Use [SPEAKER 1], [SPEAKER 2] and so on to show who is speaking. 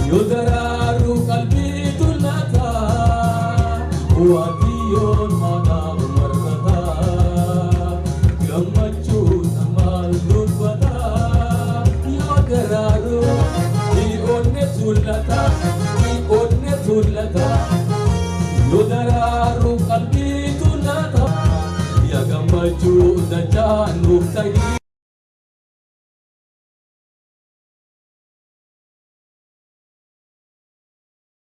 [SPEAKER 1] Yodararu kalbi tulata wadiyon manam markata gamachu namal durbata Yodararu onne tulata Yodararu kalbi tulata ya gamachu dajan nuktagi